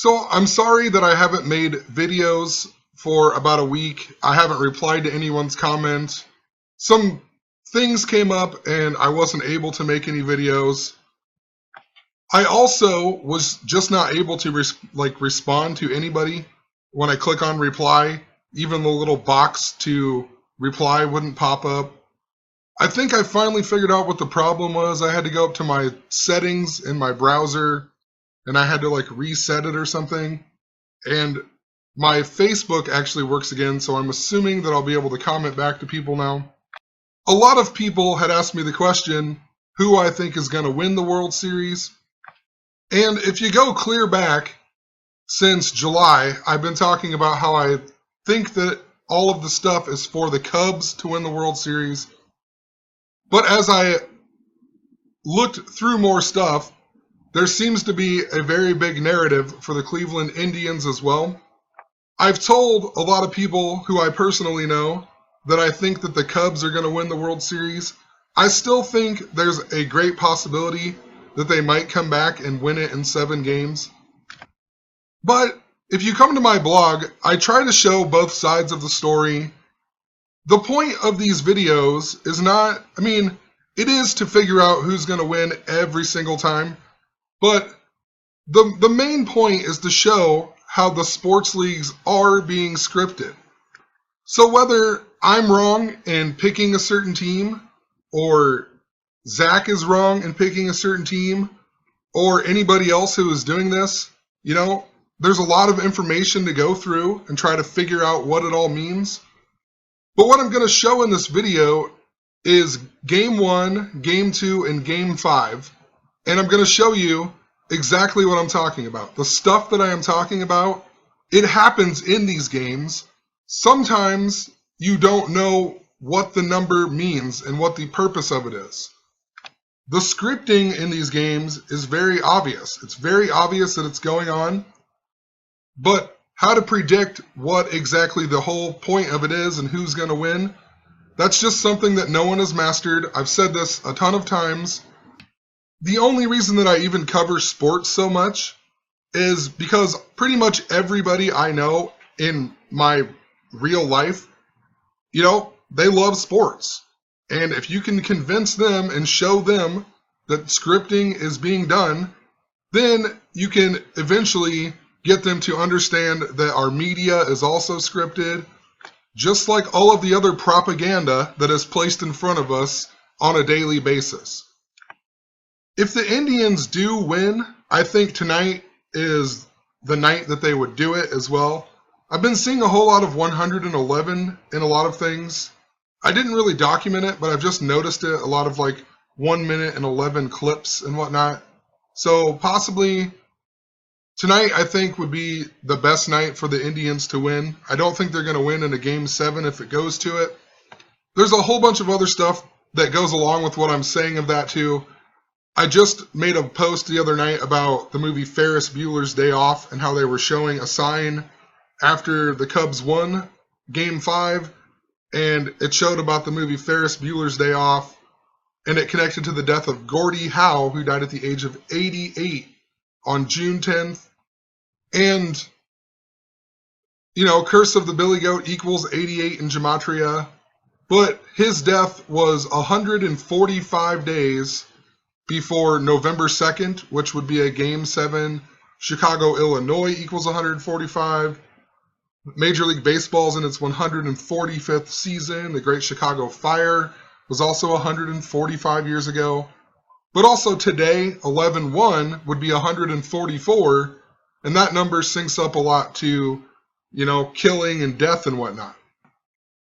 So I'm sorry that I haven't made videos for about a week. I haven't replied to anyone's comment. Some things came up and I wasn't able to make any videos. I also was just not able to respond to anybody when I click on reply. Even the little box to reply wouldn't pop up. I think I finally figured out what the problem was. I had to go up to my settings in my browser and I had to reset it or something. And my Facebook actually works again, so I'm assuming that I'll be able to comment back to people now. A lot of people had asked me the question, who I think is going to win the World Series. And if you go clear back since July, I've been talking about how I think that all of the stuff is for the Cubs to win the World Series. But as I looked through more stuff, there seems to be a very big narrative for the Cleveland Indians as well. I've told a lot of people who I personally know that I think that the Cubs are going to win the World Series. I still think there's a great possibility that they might come back and win it in 7 games. But if you come to my blog, I try to show both sides of the story. The point of these videos is not, it is to figure out who's going to win every single time. But the main point is to show how the sports leagues are being scripted. So whether I'm wrong in picking a certain team, or Zach is wrong in picking a certain team, or anybody else who is doing this, there's a lot of information to go through and try to figure out what it all means. But what I'm going to show in this video is Game 1, Game 2, and Game 5. And I'm going to show you exactly what I'm talking about. The stuff that I am talking about, it happens in these games. Sometimes you don't know what the number means and what the purpose of it is. The scripting in these games is very obvious. It's very obvious that it's going on. But how to predict what exactly the whole point of it is and who's going to win, that's just something that no one has mastered. I've said this a ton of times. The only reason that I even cover sports so much is because pretty much everybody I know in my real life, they love sports. And if you can convince them and show them that scripting is being done, then you can eventually get them to understand that our media is also scripted, just like all of the other propaganda that is placed in front of us on a daily basis. If the Indians do win, I think tonight is the night that they would do it as well. I've been seeing a whole lot of 111 in a lot of things. I didn't really document it, but I've just noticed it, a lot of 1 minute and 11 clips and whatnot. So possibly tonight, I think, would be the best night for the Indians to win. I don't think they're going to win in a Game 7 if it goes to it. There's a whole bunch of other stuff that goes along with what I'm saying of that too. I just made a post the other night about the movie Ferris Bueller's Day Off and how they were showing a sign after the Cubs won Game 5, and it showed about the movie Ferris Bueller's Day Off, and it connected to the death of Gordie Howe, who died at the age of 88 on June 10th. And, Curse of the Billy Goat equals 88 in Gematria, but his death was 145 days before November 2nd, which would be a Game 7. Chicago, Illinois equals 145. Major League Baseball's in its 145th season. The Great Chicago Fire was also 145 years ago. But also today, 11/1 would be 144, and that number syncs up a lot to, killing and death and whatnot.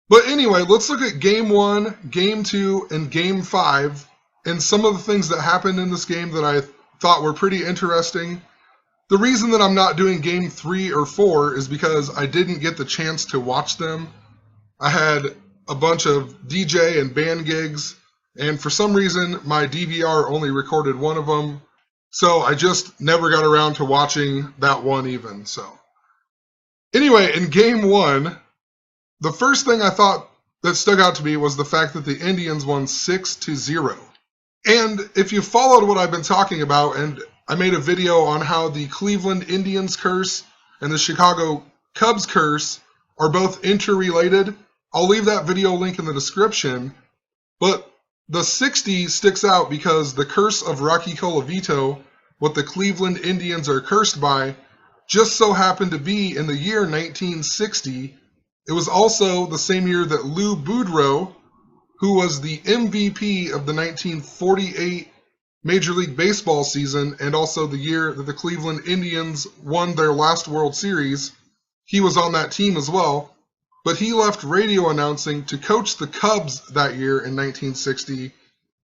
But anyway, let's look at Game 1, Game 2, and Game 5, and some of the things that happened in this game that I thought were pretty interesting. The reason that I'm not doing Game 3 or 4 is because I didn't get the chance to watch them. I had a bunch of DJ and band gigs, and for some reason, my DVR only recorded one of them, so I just never got around to watching that one even. So anyway, in Game 1, the first thing I thought that stuck out to me was the fact that the Indians won 6-0. And if you followed what I've been talking about, and I made a video on how the Cleveland Indians curse and the Chicago Cubs curse are both interrelated. I'll leave that video link in the description. But the 60 sticks out because the curse of Rocky Colavito, what the Cleveland Indians are cursed by, just so happened to be in the year 1960. It was also the same year that Lou Boudreau, who was the MVP of the 1948 Major League Baseball season and also the year that the Cleveland Indians won their last World Series, he was on that team as well. But he left radio announcing to coach the Cubs that year in 1960.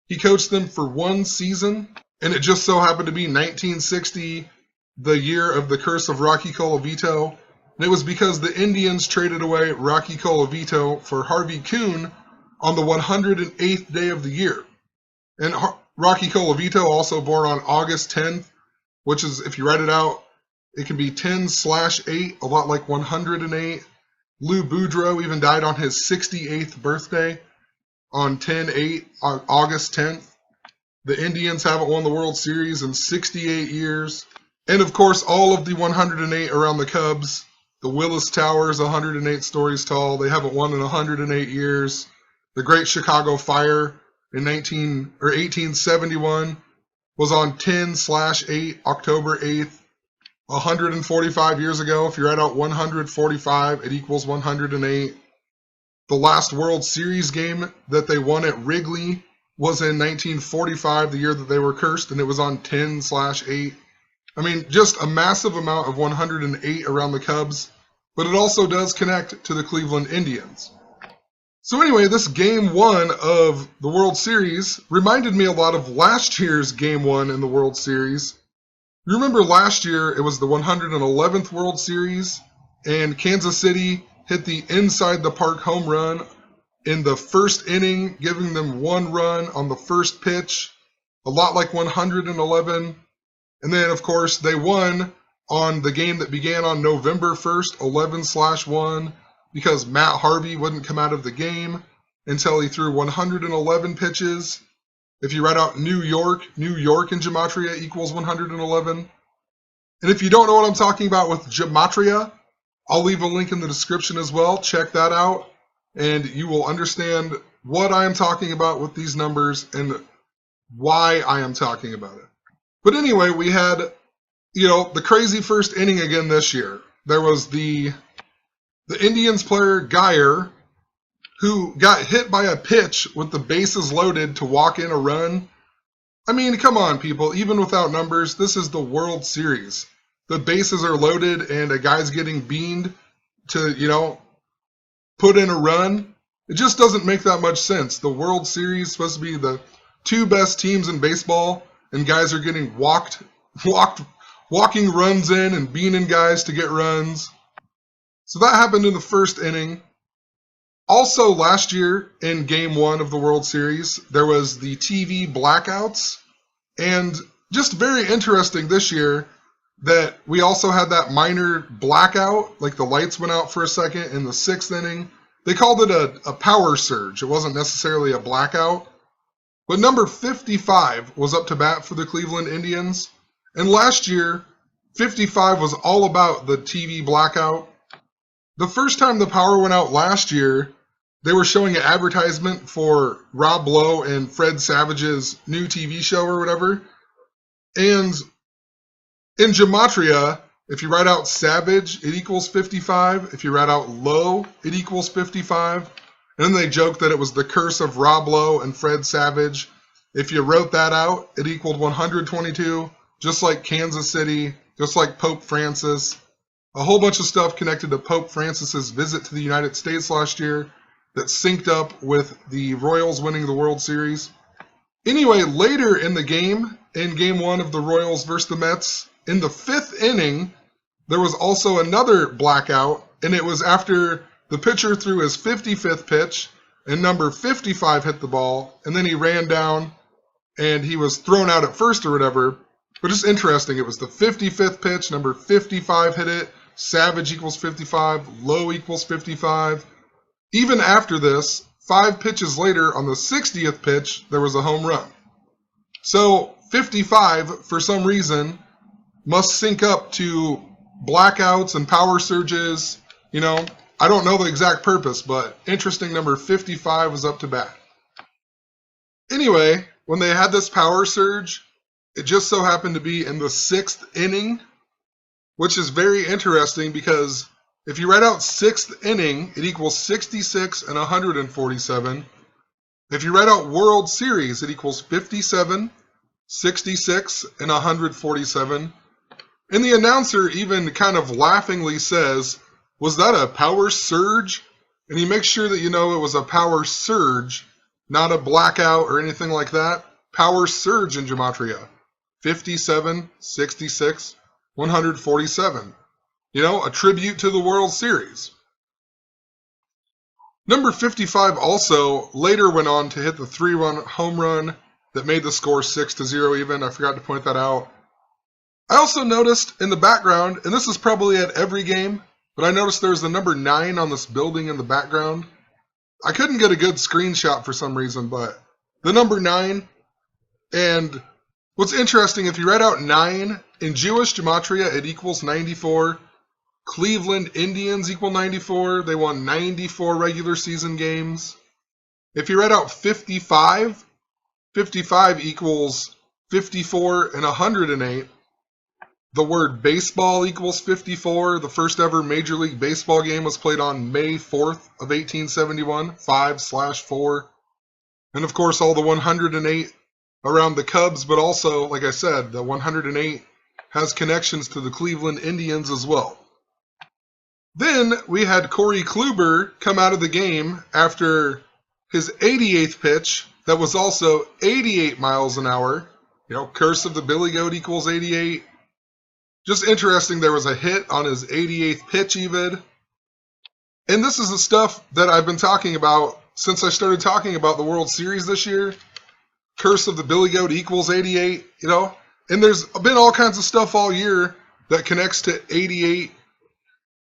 He coached them for one season, and it just so happened to be 1960, the year of the curse of Rocky Colavito. And it was because the Indians traded away Rocky Colavito for Harvey Kuhn on the 108th day of the year. And Rocky Colavito, also born on August 10th, which is, if you write it out, it can be 10/8, a lot like 108. Lou Boudreau even died on his 68th birthday on 10/8, on August 10th. The Indians haven't won the World Series in 68 years. And of course, all of the 108 around the Cubs. The Willis Tower is 108 stories tall. They haven't won in 108 years. The Great Chicago Fire in 1871 was on 10/8, October 8th. 145 years ago. If you write out 145, it equals 108. The last World Series game that they won at Wrigley was in 1945, the year that they were cursed, and it was on 10/8. I mean, just a massive amount of 108 around the Cubs, but it also does connect to the Cleveland Indians. So anyway, this Game 1 of the World Series reminded me a lot of last year's Game 1 in the World Series. You remember last year, it was the 111th World Series, and Kansas City hit the inside-the-park home run in the first inning, giving them one run on the first pitch, a lot like 111. And then, of course, they won on the game that began on November 1st, 11/1, because Matt Harvey wouldn't come out of the game until he threw 111 pitches. If you write out New York in Gematria equals 111. And if you don't know what I'm talking about with Gematria, I'll leave a link in the description as well. Check that out, and you will understand what I am talking about with these numbers and why I am talking about it. But anyway, we had, the crazy first inning again this year. There was the Indians player, Geyer, who got hit by a pitch with the bases loaded to walk in a run. I mean, come on, people. Even without numbers, this is the World Series. The bases are loaded and a guy's getting beamed to, put in a run. It just doesn't make that much sense. The World Series is supposed to be the two best teams in baseball, and guys are getting walking runs in and beaning guys to get runs. So that happened in the first inning. Also, last year in Game 1 of the World Series, there was the TV blackouts. And just very interesting this year that we also had that minor blackout, like the lights went out for a second in the sixth inning. They called it a power surge. It wasn't necessarily a blackout. But number 55 was up to bat for the Cleveland Indians. And last year, 55 was all about the TV blackout. The first time the power went out last year, they were showing an advertisement for Rob Lowe and Fred Savage's new TV show or whatever. And in Gematria, if you write out Savage, it equals 55. If you write out Lowe, it equals 55. And then they joked that it was the curse of Rob Lowe and Fred Savage. If you wrote that out, it equaled 122, just like Kansas City, just like Pope Francis. A whole bunch of stuff connected to Pope Francis's visit to the United States last year that synced up with the Royals winning the World Series. Anyway, later in the game, in Game 1 of the Royals versus the Mets, in the fifth inning, there was also another blackout, and it was after the pitcher threw his 55th pitch, and number 55 hit the ball, and then he ran down, and he was thrown out at first or whatever. But just interesting, it was the 55th pitch, number 55 hit it, Savage equals 55, Lowe equals 55. Even after this, 5 pitches later, on the 60th pitch, there was a home run. So 55, for some reason, must sync up to blackouts and power surges. You know, I don't know the exact purpose, but interesting number 55 was up to bat. Anyway, when they had this power surge, it just so happened to be in the 6th inning, which is very interesting because if you write out 6th inning, it equals 66 and 147. If you write out World Series, it equals 57, 66, and 147. And the announcer even kind of laughingly says, "Was that a power surge?" And he makes sure that you know it was a power surge, not a blackout or anything like that. Power surge in Gematria. 57, 66, 147. You know, a tribute to the World Series. Number 55 also later went on to hit the 3-run home run that made the score 6-0 even. I forgot to point that out. I also noticed in the background, and this is probably at every game, but I noticed there's the number 9 on this building in the background. I couldn't get a good screenshot for some reason, but the number 9. And what's interesting, if you write out 9, in Jewish Gematria, it equals 94. Cleveland Indians equal 94. They won 94 regular season games. If you write out 55, 55 equals 54 and 108. The word baseball equals 54. The first ever Major League Baseball game was played on May 4th of 1871, 5/4. And of course, all the 108 around the Cubs, but also, like I said, the 108 has connections to the Cleveland Indians as well. Then we had Corey Kluber come out of the game after his 88th pitch that was also 88 miles an hour. You know, curse of the Billy Goat equals 88. Just interesting, there was a hit on his 88th pitch even. And this is the stuff that I've been talking about since I started talking about the World Series this year. Curse of the Billy Goat equals 88, you know. And there's been all kinds of stuff all year that connects to 88.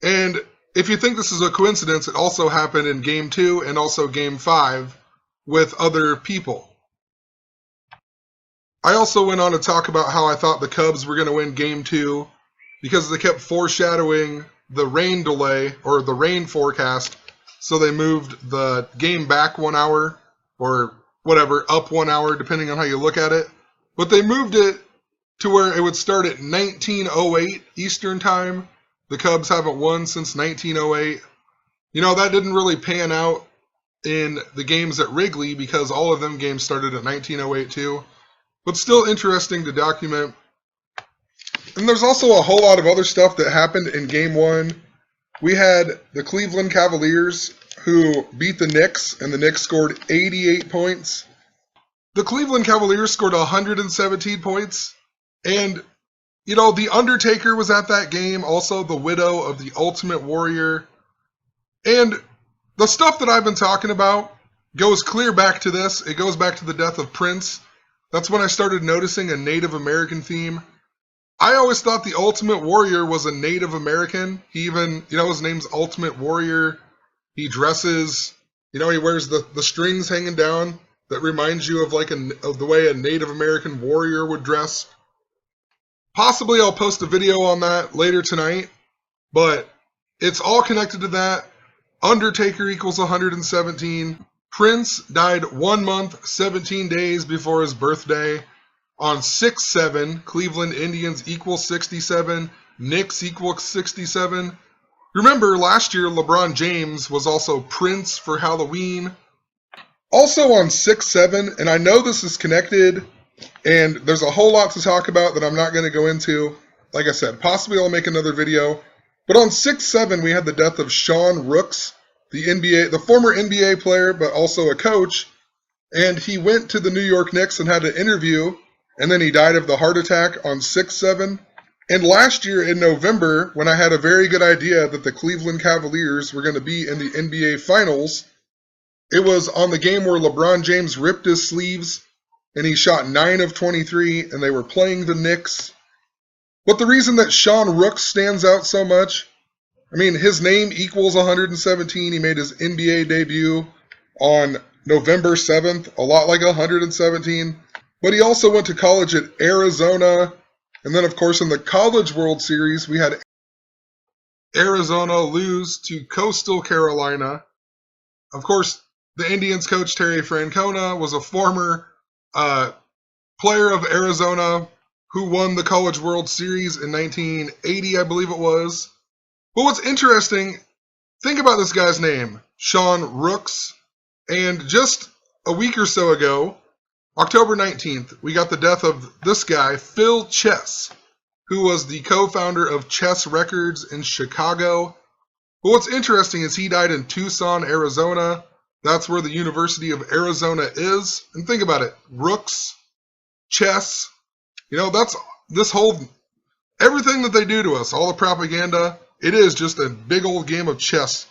And if you think this is a coincidence, it also happened in Game 2 and also Game 5 with other people. I also went on to talk about how I thought the Cubs were going to win Game 2 because they kept foreshadowing the rain delay or the rain forecast, so they moved the game back 1 hour or whatever, up 1 hour, depending on how you look at it. But they moved it to where it would start at 1908 Eastern Time. The Cubs haven't won since 1908. You know, that didn't really pan out in the games at Wrigley because all of them games started at 1908 too. But still interesting to document. And there's also a whole lot of other stuff that happened in Game 1. We had the Cleveland Cavaliers who beat the Knicks, and the Knicks scored 88 points. The Cleveland Cavaliers scored 117 points. And, you know, The Undertaker was at that game, also the widow of the Ultimate Warrior. And the stuff that I've been talking about goes clear back to this. It goes back to the death of Prince. That's when I started noticing a Native American theme. I always thought the Ultimate Warrior was a Native American. He even, you know, his name's Ultimate Warrior. He dresses, you know, he wears the strings hanging down that reminds you of of the way a Native American warrior would dress. Possibly I'll post a video on that later tonight, but it's all connected to that. Undertaker equals 117. Prince died 1 month, 17 days before his birthday. On 6/7, Cleveland Indians equals 67. Knicks equals 67. Remember, last year LeBron James was also Prince for Halloween. Also on 6/7, and I know this is connected, and there's a whole lot to talk about that I'm not going to go into. Like I said, possibly I'll make another video. But on 6/7, we had the death of Sean Rooks, the former NBA player, but also a coach. And he went to the New York Knicks and had an interview, and then he died of the heart attack on 6/7. And last year in November, when I had a very good idea that the Cleveland Cavaliers were going to be in the NBA Finals, it was on the game where LeBron James ripped his sleeves, and he shot 9 of 23, and they were playing the Knicks. But the reason that Sean Rooks stands out so much, I mean, his name equals 117. He made his NBA debut on November 7th, a lot like 117. But he also went to college at Arizona, And then, of course, in the College World Series, we had Arizona lose to Coastal Carolina. Of course, the Indians coach Terry Francona was a former player of Arizona who won the College World Series in 1980, I believe it was. But what's interesting, think about this guy's name, Sean Rooks. And just a week or so ago, October 19th, we got the death of this guy, Phil Chess, who was the co-founder of Chess Records in Chicago. But what's interesting is he died in Tucson, Arizona. That's where the University of Arizona is. And think about it, Rooks, chess, that's this whole, everything that they do to us, all the propaganda, it is just a big old game of chess.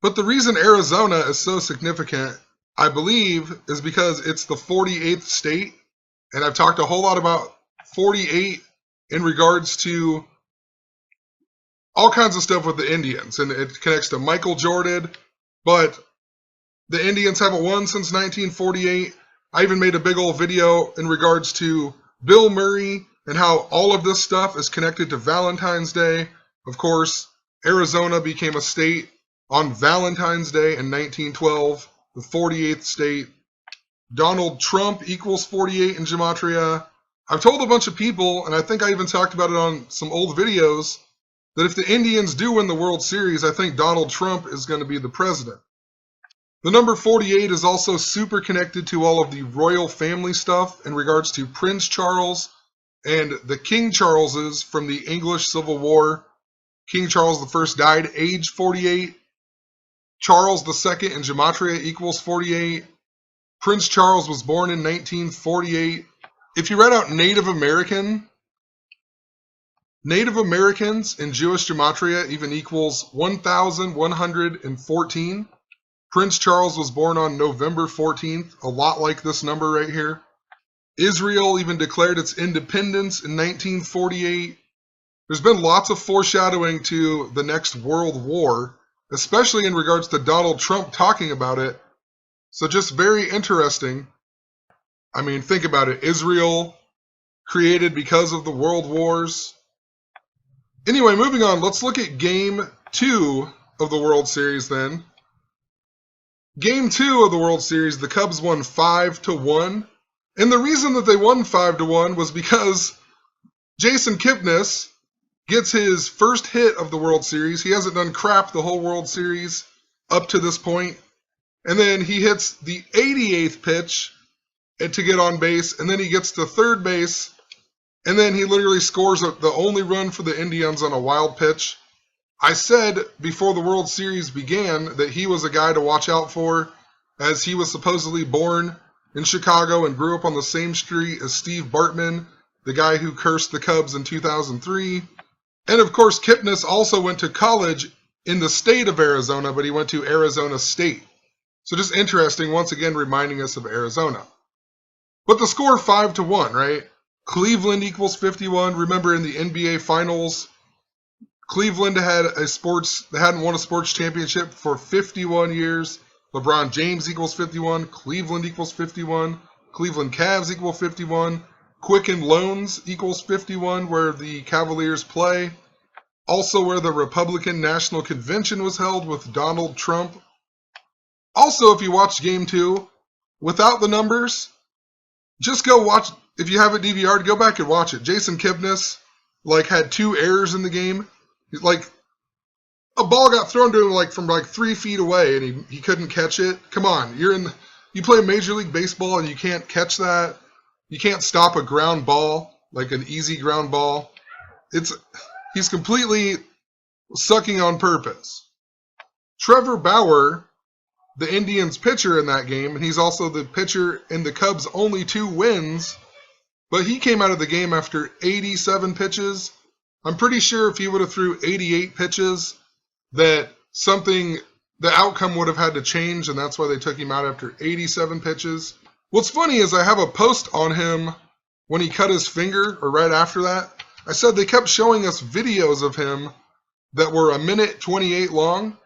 But the reason Arizona is so significant, I believe, is because it's the 48th state. And I've talked a whole lot about 48 in regards to all kinds of stuff with the Indians. And it connects to Michael Jordan. But the Indians haven't won since 1948. I even made a big old video in regards to Bill Murray and how all of this stuff is connected to Valentine's Day. Of course, Arizona became a state on Valentine's Day in 1912, the 48th state. Donald Trump equals 48 in Gematria. I've told a bunch of people, and I think I even talked about it on some old videos, that if the Indians do win the World Series, I think Donald Trump is going to be the president. The number 48 is also super connected to all of the royal family stuff in regards to Prince Charles and the King Charleses from the English Civil War. King Charles I died age 48. Charles II in Gematria equals 48. Prince Charles was born in 1948. If you read out Native Americans in Jewish Gematria even equals 1,114. Prince Charles was born on November 14th, a lot like this number right here. Israel even declared its independence in 1948. There's been lots of foreshadowing to the next World War, especially in regards to Donald Trump talking about it. So just very interesting. I mean, think about it. Israel created because of the world wars. Anyway, moving on. Let's look at Game 2 of the World Series then. Game 2 of the World Series, the Cubs won 5-1. And the reason that they won 5-1 was because Jason Kipnis gets his first hit of the World Series. He hasn't done crap the whole World Series up to this point. And then he hits the 88th pitch to get on base. And then he gets to third base. And then he literally scores the only run for the Indians on a wild pitch. I said before the World Series began that he was a guy to watch out for, as he was supposedly born in Chicago and grew up on the same street as Steve Bartman, the guy who cursed the Cubs in 2003. And of course, Kipnis also went to college in the state of Arizona, but he went to Arizona State. So just interesting, once again, reminding us of Arizona. But the score 5-1, right? Cleveland equals 51. Remember in the NBA Finals, Cleveland hadn't won a sports championship for 51 years. LeBron James equals 51. Cleveland equals 51. Cleveland Cavs equal 51. Quicken Loans equals 51, where the Cavaliers play. Also where the Republican National Convention was held with Donald Trump. Also, if you watched Game 2, without the numbers, just go watch. If you have it DVR'd, go back and watch it. Jason Kipnis had 2 errors in the game. A ball got thrown to him from 3 feet away, and he couldn't catch it. Come on, you play Major League Baseball and you can't catch that. You can't stop a ground ball, like an easy ground ball. He's completely sucking on purpose. Trevor Bauer, the Indians pitcher in that game, and he's also the pitcher in the Cubs' only 2 wins, but he came out of the game after 87 pitches. I'm pretty sure if he would have threw 88 pitches, that the outcome would have had to change, and that's why they took him out after 87 pitches. What's funny is I have a post on him when he cut his finger, or right after that. I said they kept showing us videos of him that were 1:28 long.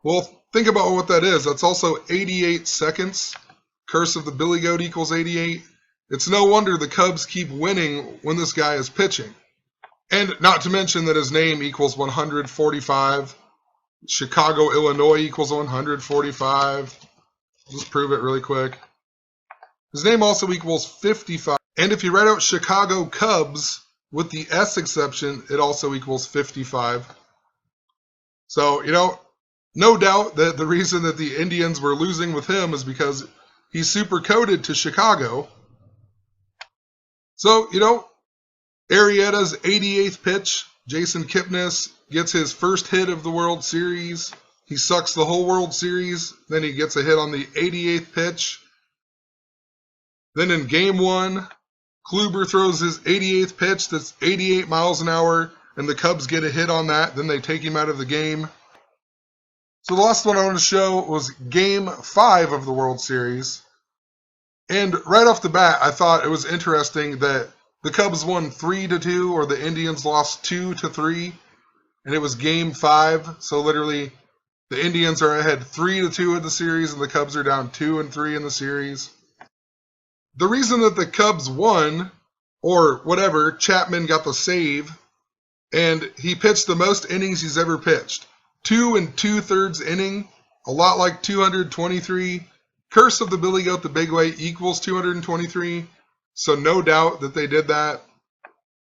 Well, think about what that is. That's also 88 seconds. Curse of the Billy Goat equals 88. It's no wonder the Cubs keep winning when this guy is pitching. And not to mention that his name equals 145. Chicago, Illinois equals 145. Just prove it really quick. His name also equals 55. And if you write out Chicago Cubs with the S exception, it also equals 55. So, no doubt that the reason that the Indians were losing with him is because he's super coded to Chicago. So, Arrieta's 88th pitch, Jason Kipnis gets his first hit of the World Series. He sucks the whole World Series. Then he gets a hit on the 88th pitch. Then in Game 1, Kluber throws his 88th pitch that's 88 miles an hour, and the Cubs get a hit on that. Then they take him out of the game. So the last one I want to show was Game 5 of the World Series. And right off the bat, I thought it was interesting that the Cubs won 3-2, or the Indians lost 2-3, and it was Game 5. So literally, the Indians are ahead 3-2 in the series, and the Cubs are down 2-3 in the series. The reason that the Cubs won, or whatever, Chapman got the save, and he pitched the most innings he's ever pitched. 2 2/3 inning, a lot like 223. Curse of the Billy Goat the Big Way equals 223. So no doubt that they did that.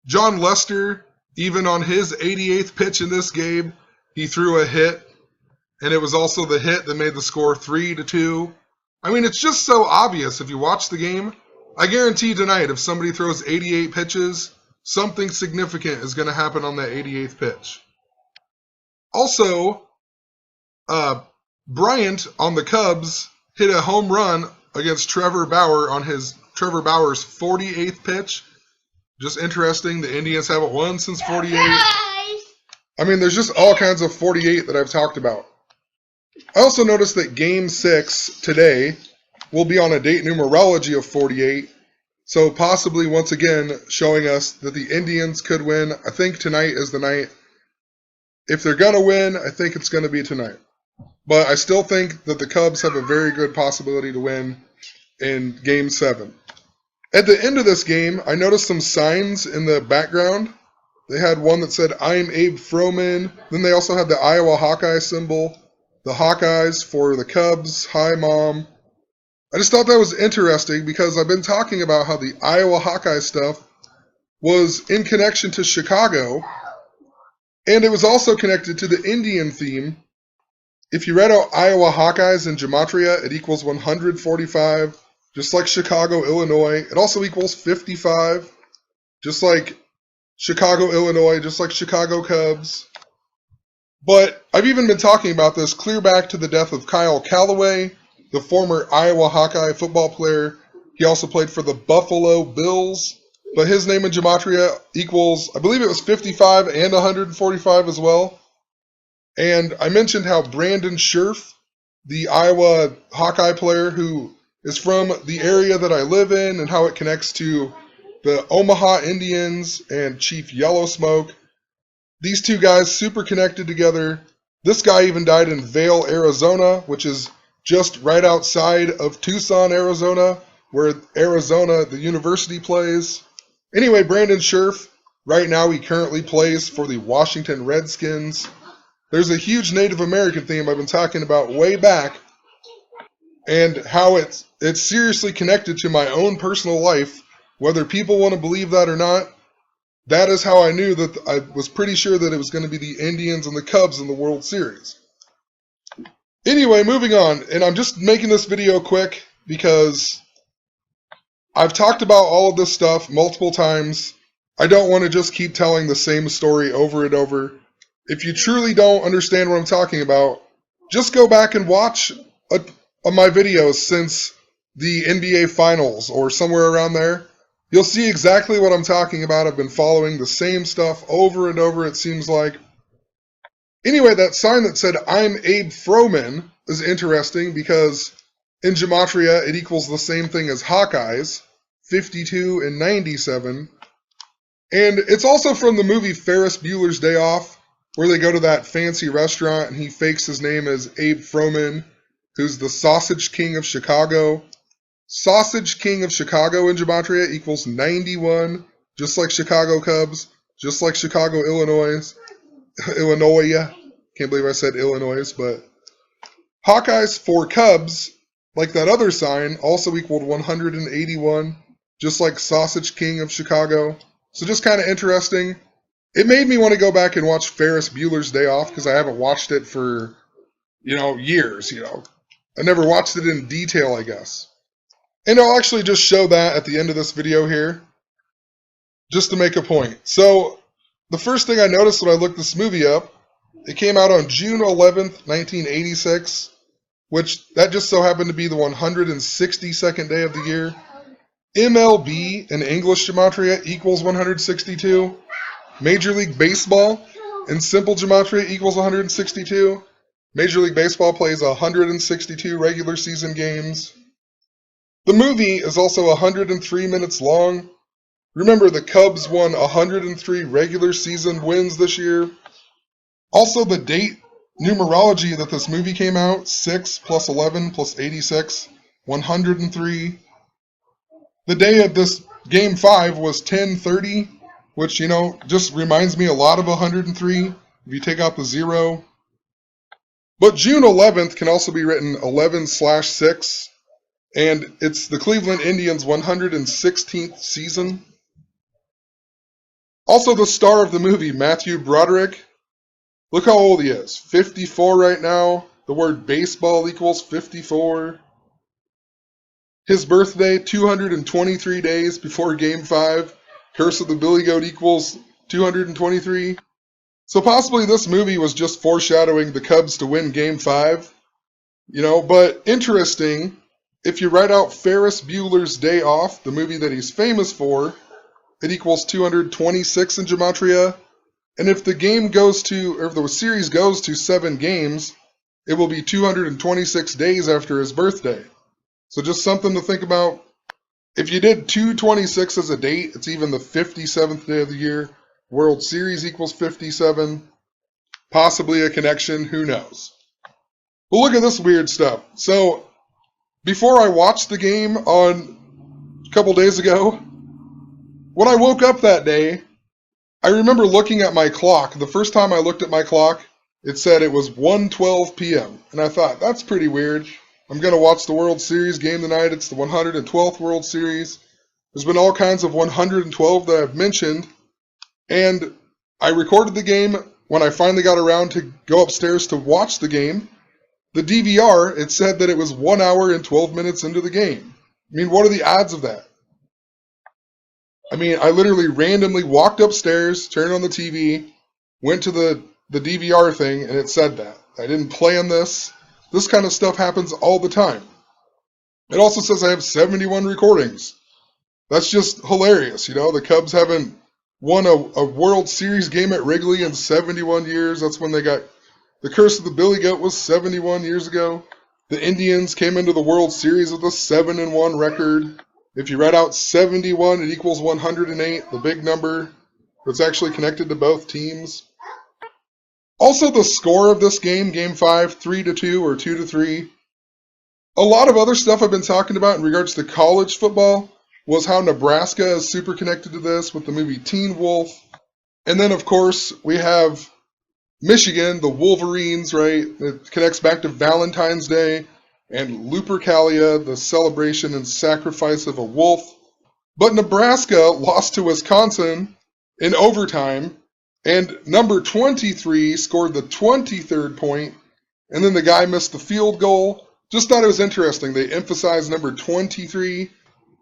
John Lester, even on his 88th pitch in this game, he threw a hit. And it was also the hit that made the score 3-2. I mean, it's just so obvious if you watch the game. I guarantee tonight, if somebody throws 88 pitches, something significant is going to happen on that 88th pitch. Also, Bryant on the Cubs hit a home run against Trevor Bauer on Trevor Bauer's 48th pitch. Just interesting. The Indians haven't won since 48. I mean, there's just all kinds of 48 that I've talked about. I also noticed that Game 6 today will be on a date numerology of 48. So possibly once again showing us that the Indians could win. I think tonight is the night. If they're going to win, I think it's going to be tonight. But I still think that the Cubs have a very good possibility to win in Game 7. At the end of this game, I noticed some signs in the background. They had one that said, "I'm Abe Froman." Then they also had the Iowa Hawkeye symbol. The Hawkeyes for the Cubs. Hi, Mom. I just thought that was interesting because I've been talking about how the Iowa Hawkeye stuff was in connection to Chicago. And it was also connected to the Indian theme. If you read out Iowa Hawkeyes in Gematria, it equals 145, just like Chicago, Illinois. It also equals 55, just like Chicago, Illinois, just like Chicago Cubs. But I've even been talking about this clear back to the death of Kyle Callaway, the former Iowa Hawkeye football player. He also played for the Buffalo Bills, but his name in Gematria equals, I believe it was 55 and 145 as well. And I mentioned how Brandon Scherf, the Iowa Hawkeye player who is from the area that I live in, and how it connects to the Omaha Indians and Chief Yellow Smoke. These two guys super connected together. This guy even died in Vail, Arizona, which is just right outside of Tucson, Arizona, where Arizona, the university, plays. Anyway, Brandon Scherf, right now he currently plays for the Washington Redskins. There's a huge Native American theme I've been talking about way back, and how it's seriously connected to my own personal life, whether people want to believe that or not. That is how I knew that I was pretty sure that it was going to be the Indians and the Cubs in the World Series. Anyway, moving on, and I'm just making this video quick because I've talked about all of this stuff multiple times. I don't want to just keep telling the same story over and over. If you truly don't understand what I'm talking about, just go back and watch my videos since the NBA Finals or somewhere around there. You'll see exactly what I'm talking about. I've been following the same stuff over and over, it seems like. Anyway, that sign that said, "I'm Abe Froman" is interesting because in Gematria it equals the same thing as Hawkeyes, 52 and 97. And it's also from the movie Ferris Bueller's Day Off, where they go to that fancy restaurant and he fakes his name as Abe Froman, who's the Sausage King of Chicago. Sausage King of Chicago in Gematria equals 91, just like Chicago Cubs. just like Chicago, Illinois. Illinois. Can't believe I said Illinois, but Hawkeyes for Cubs, like that other sign, also equaled 181, just like Sausage King of Chicago. So just kind of interesting. It made me want to go back and watch Ferris Bueller's Day Off because I haven't watched it for, years, I never watched it in detail, I guess. And I'll actually just show that at the end of this video here, just to make a point. So, the first thing I noticed when I looked this movie up, it came out on June 11th, 1986, which that just so happened to be the 162nd day of the year. MLB in English gematria equals 162. Major League Baseball in simple gematria equals 162. Major League Baseball plays 162 regular season games. The movie is also 103 minutes long. Remember, the Cubs won 103 regular season wins this year. Also, the date numerology that this movie came out, 6 plus 11 plus 86, 103. The day of this Game 5 was 10/30, which, just reminds me a lot of 103 if you take out the 0. But June 11th can also be written 11/6, and it's the Cleveland Indians' 116th season. Also, the star of the movie, Matthew Broderick. Look how old he is. 54 right now. The word baseball equals 54. His birthday, 223 days before Game 5. Curse of the Billy Goat equals 223. So possibly this movie was just foreshadowing the Cubs to win Game 5. But interesting, if you write out Ferris Bueller's Day Off, the movie that he's famous for, it equals 226 in gematria. And if the the series goes to 7 games, it will be 226 days after his birthday. So just something to think about. If you did 226 as a date, it's even the 57th day of the year. World Series equals 57. Possibly a connection, who knows. But look at this weird stuff. So, before I watched the game on a couple days ago, when I woke up that day, I remember looking at my clock. The first time I looked at my clock, it said it was 1:12 p.m. And I thought, that's pretty weird. I'm going to watch the World Series game tonight. It's the 112th World Series. There's been all kinds of 112 that I've mentioned. And I recorded the game when I finally got around to go upstairs to watch the game. The DVR, it said that it was 1 hour and 12 minutes into the game. What are the odds of that? I literally randomly walked upstairs, turned on the TV, went to the DVR thing, and it said that. I didn't plan this. This kind of stuff happens all the time. It also says I have 71 recordings. That's just hilarious, The Cubs haven't won a World Series game at Wrigley in 71 years. That's when they got... The Curse of the Billy Goat was 71 years ago. The Indians came into the World Series with a 7-1 record. If you write out 71, it equals 108, the big number. It's actually connected to both teams. Also, the score of this game, Game 5, 3-2 or 2-3. A lot of other stuff I've been talking about in regards to college football was how Nebraska is super connected to this with the movie Teen Wolf. And then, of course, we have Michigan, the Wolverines, right? It connects back to Valentine's Day. And Lupercalia, the celebration and sacrifice of a wolf. But Nebraska lost to Wisconsin in overtime, and number 23 scored the 23rd point, and then the guy missed the field goal. Just thought it was interesting. They emphasized number 23.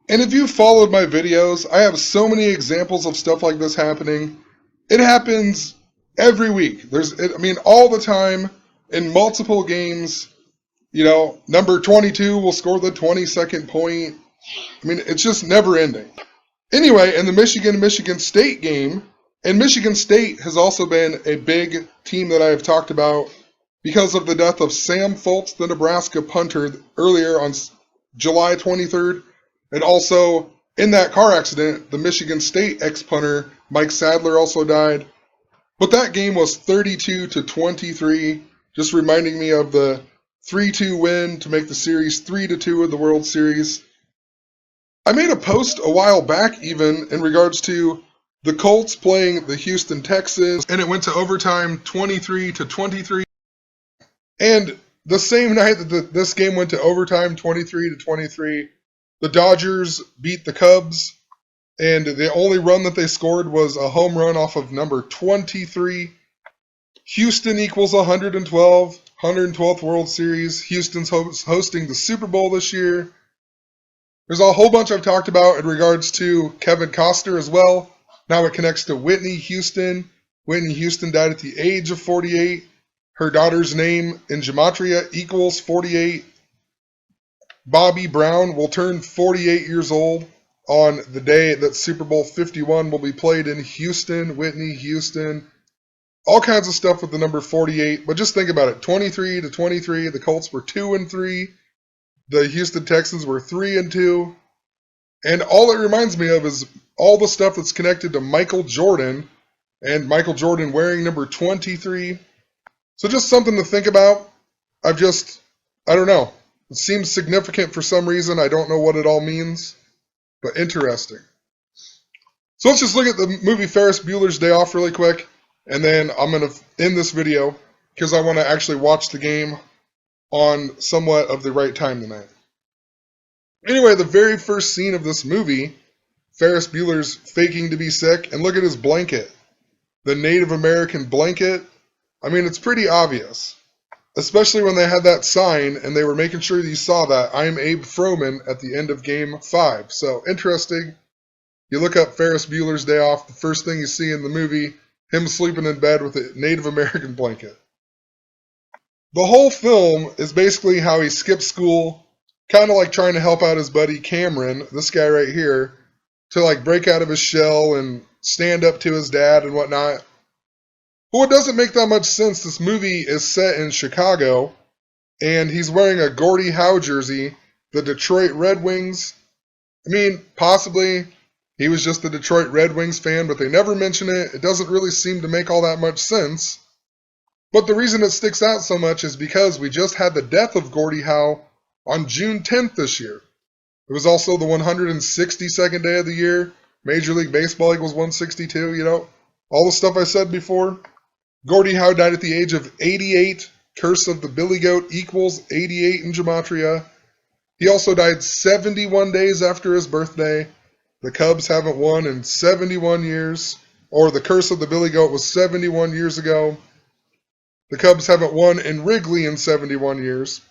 And if you followed my videos, I have so many examples of stuff like this happening. It happens every week. All the time in multiple games. Number 22 will score the 22nd point. It's just never ending. Anyway, in the Michigan State game, and Michigan State has also been a big team that I have talked about because of the death of Sam Foltz, the Nebraska punter, earlier on July 23rd. And also, in that car accident, the Michigan State ex-punter, Mike Sadler, also died. But that game was 32-23, just reminding me of the 3-2 win to make the series 3-2 in the World Series. I made a post a while back even in regards to The Colts playing the Houston Texans, and it went to overtime 23-23. And the same night that this game went to overtime 23-23, the Dodgers beat the Cubs, and the only run that they scored was a home run off of number 23. Houston equals 112, 112th World Series. Houston's hosting the Super Bowl this year. There's a whole bunch I've talked about in regards to Kevin Costner as well. Now it connects to Whitney Houston. Whitney Houston died at the age of 48. Her daughter's name in Gematria equals 48. Bobby Brown will turn 48 years old on the day that Super Bowl 51 will be played in Houston. Whitney Houston. All kinds of stuff with the number 48. But just think about it. 23-23. The Colts were 2-3. The Houston Texans were 3-2. And all it reminds me of is all the stuff that's connected to Michael Jordan, and Michael Jordan wearing number 23. So just something to think about. I don't know. It seems significant for some reason. I don't know what it all means, but interesting. So let's just look at the movie Ferris Bueller's Day Off really quick, and then I'm going to end this video because I want to actually watch the game on somewhat of the right time tonight. Anyway, the very first scene of this movie, Ferris Bueller's faking to be sick, and look at his blanket. The Native American blanket. I mean, it's pretty obvious, especially when they had that sign and they were making sure that you saw that, I'm Abe Froman, at the end of Game 5. So, interesting. You look up Ferris Bueller's Day Off, the first thing you see in the movie, him sleeping in bed with a Native American blanket. The whole film is basically how he skips school, kind of like trying to help out his buddy Cameron, this guy right here, to like break out of his shell and stand up to his dad and whatnot. Well, it doesn't make that much sense. This movie is set in Chicago, and he's wearing a Gordie Howe jersey, the Detroit Red Wings. I mean, possibly he was just a Detroit Red Wings fan, but they never mention it. It doesn't really seem to make all that much sense. But the reason it sticks out so much is because we just had the death of Gordie Howe on June 10th this year. It was also the 162nd day of the year. Major League Baseball equals 162, you know. All the stuff I said before. Gordie Howe died at the age of 88. Curse of the Billy Goat equals 88 in Gematria. He also died 71 days after his birthday. The Cubs haven't won in 71 years. Or the Curse of the Billy Goat was 71 years ago. The Cubs haven't won in Wrigley in 71 years.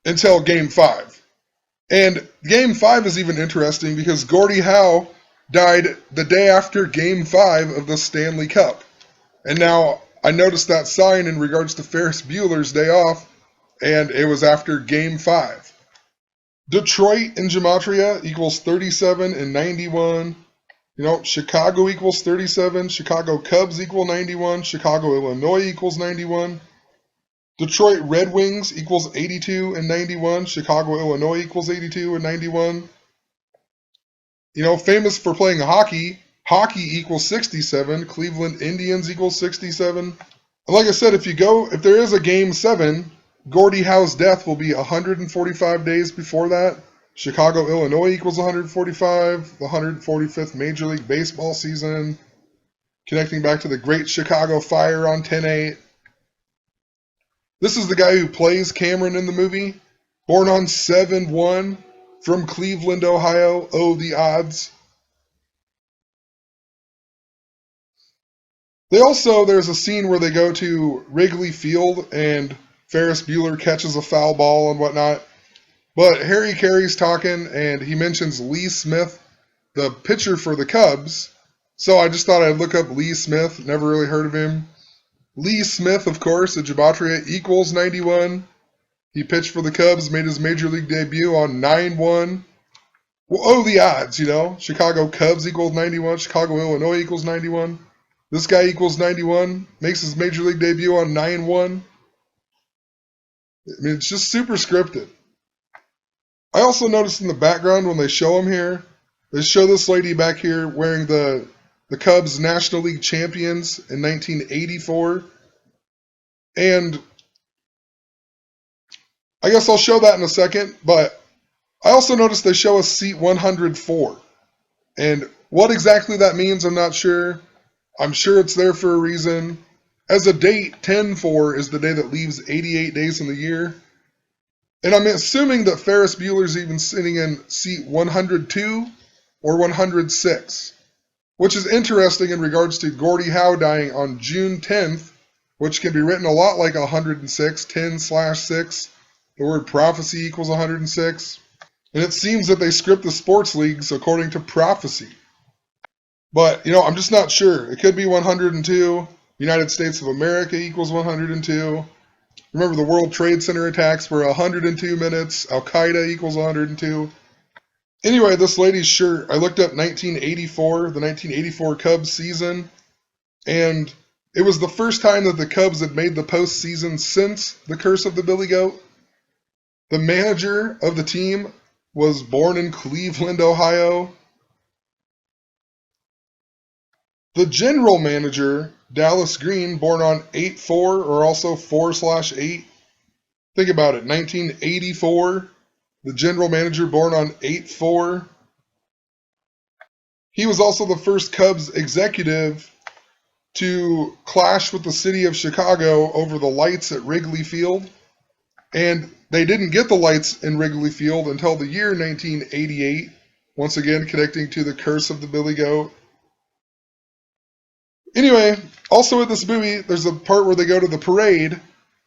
Until Game 5. And Game 5 is even interesting because Gordie Howe died the day after Game 5 of the Stanley Cup. And now I noticed that sign in regards to Ferris Bueller's Day Off, and it was after Game 5. Detroit in Gematria equals 37 and 91. You know, Chicago equals 37. Chicago Cubs equal 91. Chicago, Illinois equals 91. Detroit Red Wings equals 82 and 91. Chicago, Illinois equals 82 and 91. You know, famous for playing hockey. Hockey equals 67. Cleveland Indians equals 67. And like I said, if there is a Game 7, Gordie Howe's death will be 145 days before that. Chicago, Illinois equals 145. The 145th Major League Baseball season. Connecting back to the Great Chicago Fire on 10/8. This is the guy who plays Cameron in the movie. Born on 7/1 from Cleveland, Ohio. Oh, the odds. There's a scene where they go to Wrigley Field and Ferris Bueller catches a foul ball and whatnot. But Harry Carey's talking and he mentions Lee Smith, the pitcher for the Cubs. So I just thought I'd look up Lee Smith. Never really heard of him. Lee Smith, of course, at Gematria equals 91. He pitched for the Cubs, made his Major League debut on 9/1. Well, oh, the odds, you know. Chicago Cubs equals 91. Chicago, Illinois equals 91. This guy equals 91. Makes his Major League debut on 9/1. I mean, it's just super scripted. I also noticed in the background when they show him here, they show this lady back here wearing the Cubs National League champions in 1984. And I guess I'll show that in a second, but I also noticed they show us seat 104. And What exactly that means, I'm not sure. I'm sure it's there for a reason. As a date, 10-4 is the day that leaves 88 days in the year. And I'm assuming that Ferris Bueller's even sitting in seat 102 or 106, which is interesting in regards to Gordie Howe dying on June 10th, which can be written a lot like 106, 10/6. The word prophecy equals 106. And it seems that they script the sports leagues according to prophecy. But, I'm just not sure. It could be 102. United States of America equals 102. Remember the World Trade Center attacks were 102 minutes. Al-Qaeda equals 102. Anyway, this lady's shirt, I looked up 1984, the 1984 Cubs season, and it was the first time that the Cubs had made the postseason since the curse of the Billy Goat. The manager of the team was born in Cleveland, Ohio. The general manager, Dallas Green, born on 8/4 or also 4/8. Think about it, 1984. The general manager born on 8/4. He was also the first Cubs executive to clash with the city of Chicago over the lights at Wrigley Field. And they didn't get the lights in Wrigley Field until the year 1988, once again connecting to the curse of the Billy Goat. Anyway, also in this movie, there's a part where they go to the parade,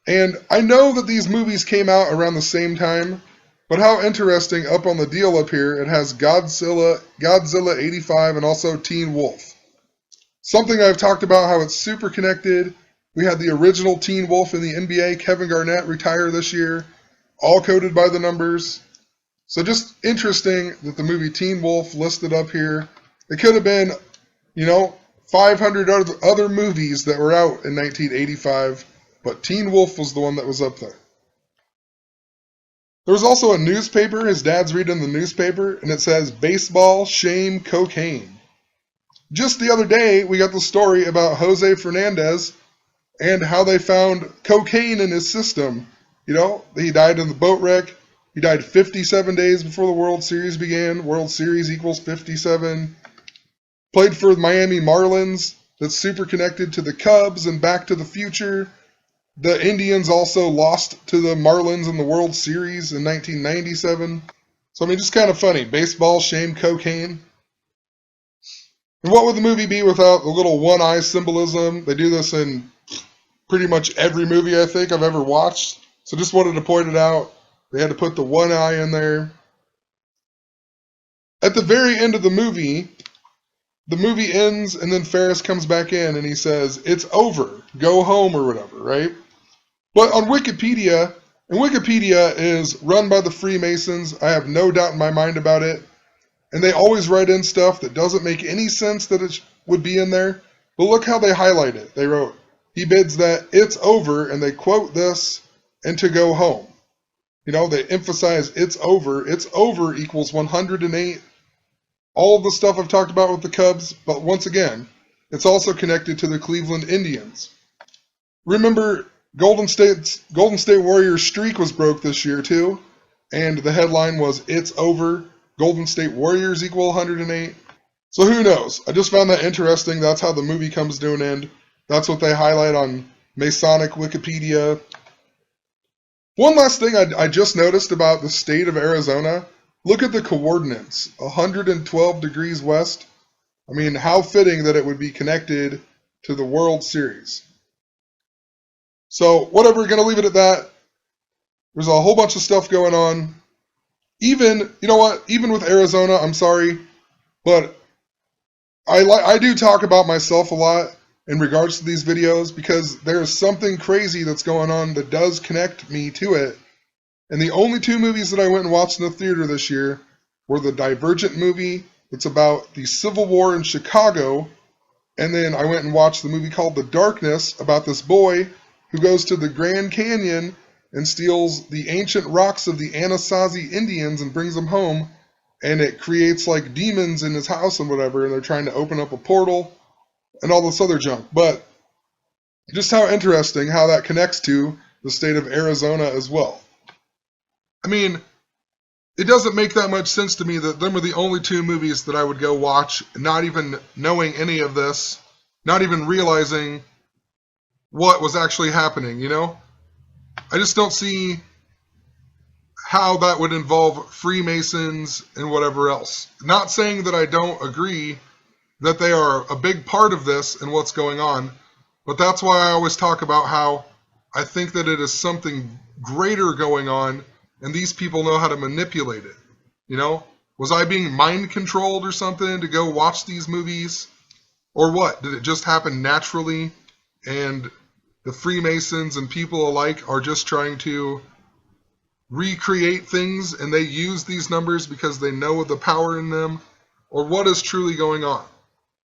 and I know that these movies came out around the same time, but how interesting, up on the deal up here, it has Godzilla 85 and also Teen Wolf. Something I've talked about how it's super connected. We had the original Teen Wolf in the NBA, Kevin Garnett, retire this year, all coded by the numbers. So just interesting that the movie Teen Wolf listed up here. It could have been, 500 other movies that were out in 1985, but Teen Wolf was the one that was up there. There was also a newspaper. His dad's reading the newspaper, and it says, baseball, shame, cocaine. Just the other day, we got the story about Jose Fernandez and how they found cocaine in his system. He died in the boat wreck. He died 57 days before the World Series began. World Series equals 57. Played for the Miami Marlins. That's super connected to the Cubs and Back to the Future. The Indians also lost to the Marlins in the World Series in 1997. So, just kind of funny. Baseball, shame, cocaine. And what would the movie be without the little one-eye symbolism? They do this in pretty much every movie I think I've ever watched. So just wanted to point it out. They had to put the one eye in there. At the very end of the movie ends and then Ferris comes back in and he says, it's over, go home or whatever, right? But on Wikipedia, and Wikipedia is run by the Freemasons, I have no doubt in my mind about it, and they always write in stuff that doesn't make any sense that it would be in there, but look how they highlight it. They wrote, he bids that it's over, and they quote this, and to go home. They emphasize it's over equals 108. All of the stuff I've talked about with the Cubs, but once again, it's also connected to the Cleveland Indians. Remember, Golden State Warriors streak was broke this year too, and the headline was it's over, Golden State Warriors equal 108. So who knows? I just found that interesting. That's how the movie comes to an end. That's what they highlight on Masonic Wikipedia. One last thing I just noticed about the state of Arizona. Look at the coordinates, 112 degrees west. How fitting that it would be connected to the World Series. So, whatever, going to leave it at that. There's a whole bunch of stuff going on. Even with Arizona, I'm sorry, but I do talk about myself a lot in regards to these videos because there's something crazy that's going on that does connect me to it. And the only two movies that I went and watched in the theater this year were the Divergent movie. It's about the Civil War in Chicago. And then I went and watched the movie called The Darkness about this boy who goes to the Grand Canyon and steals the ancient rocks of the Anasazi Indians and brings them home. And it creates like demons in his house and whatever. And they're trying to open up a portal and all this other junk. But just how interesting how that connects to the state of Arizona as well. it doesn't make that much sense to me that them are the only two movies that I would go watch, not even knowing any of this, not even realizing what was actually happening, you know? I just don't see how that would involve Freemasons and whatever else. Not saying that I don't agree that they are a big part of this and what's going on, but that's why I always talk about how I think that it is something greater going on, and these people know how to manipulate it. You know? Was I being mind controlled or something to go watch these movies? Or what? Did it just happen naturally? And the Freemasons and people alike are just trying to recreate things, and they use these numbers because they know the power in them? Or what is truly going on?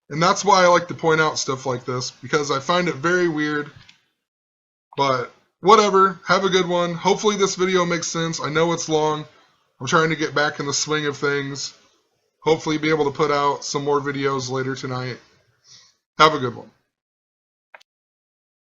And that's why I like to point out stuff like this, because I find it very weird. But whatever, have a good one. Hopefully this video makes sense. I know it's long. I'm trying to get back in the swing of things. Hopefully be able to put out some more videos later tonight. Have a good one.